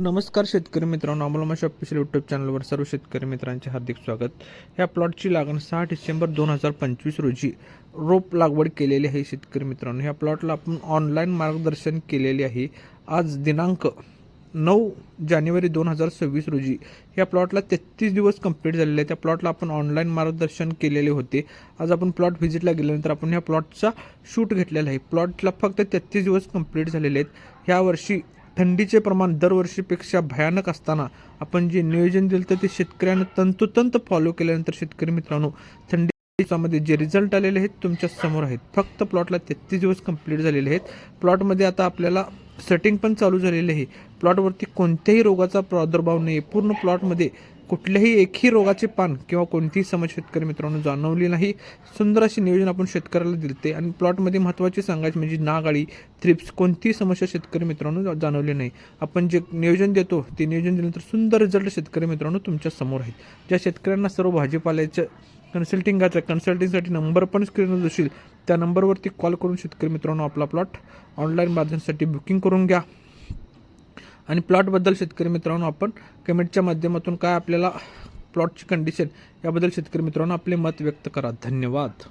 नमस्कार शेतकरी मित्रांनो, अमोल ऑफिशियल यूट्यूब चॅनलवर सर्व शेतकरी मित्रांचे हार्दिक स्वागत। ह्या प्लॉटची लागण 6 डिसेंबर 2025 रोजी रोप लागवड केलेली आहे। शेतकरी मित्रांनो, ह्या प्लॉटला आपण ऑनलाईन मार्गदर्शन केलेले आहे। आज दिनांक 9 जानेवारी 2026 रोजी ह्या प्लॉटला 33 दिवस कंप्लीट झालेले आहेत। त्या प्लॉटला आपण ऑनलाईन मार्गदर्शन केलेले होते। आज आपण प्लॉट व्हिजिटला गेल्यानंतर आपण ह्या प्लॉटचा शूट घेतलेला आहे। प्लॉटला फक्त 33 दिवस कंप्लीट झालेले आहेत। ह्या वर्षी थंडीचे प्रमाण दरवर्षीपेक्षा भयानक असताना आपण जे नियोजन दिलं ते शेतकऱ्यांना तंतोतंत फॉलो केल्यानंतर शेतकरी मित्रांनो, थंडी दिवसामध्ये जे रिझल्ट आलेले आहेत तुमच्या समोर आहेत। फक्त प्लॉटला 33 दिवस कंप्लीट झालेले आहेत। प्लॉटमध्ये आता आपल्याला सेटिंग पण चालू झालेली आहे। प्लॉटवरती कोणत्याही रोगाचा प्रादुर्भाव नाही। पूर्ण प्लॉटमध्ये कुठल्याही एकही रोगाचे पान किंवा कोणतीही समस्या शेतकरी मित्रांनो जाणवली नाही। सुंदर असे नियोजन आपण शेतकऱ्याला दिलते आणि प्लॉटमध्ये महत्त्वाची सांगायची म्हणजे नागाळी, थ्रिप्स कोणतीही समस्या शेतकरी मित्रांनो जाणवली नाही। आपण जे नियोजन देतो ते नियोजन दिल्यानंतर सुंदर रिझल्ट शेतकरी मित्रांनो तुमच्या समोर आहेत। ज्या शेतकऱ्यांना सर्व भाजीपाल्याचं कन्सल्टिंगसाठी नंबर पण स्क्रीनवर दिसेल, त्या नंबरवरती कॉल करून शेतकरी मित्रांनो आपला प्लॉट ऑनलाईन माध्यमासाठी बुकिंग करून घ्या। आणि प्लॉटबद्दल शेतकरी मित्रांनो आपण कमेंटच्या माध्यमातून काय आपल्याला प्लॉटची कंडिशन याबद्दल शेतकरी मित्रांनो आपले मत व्यक्त करा। धन्यवाद।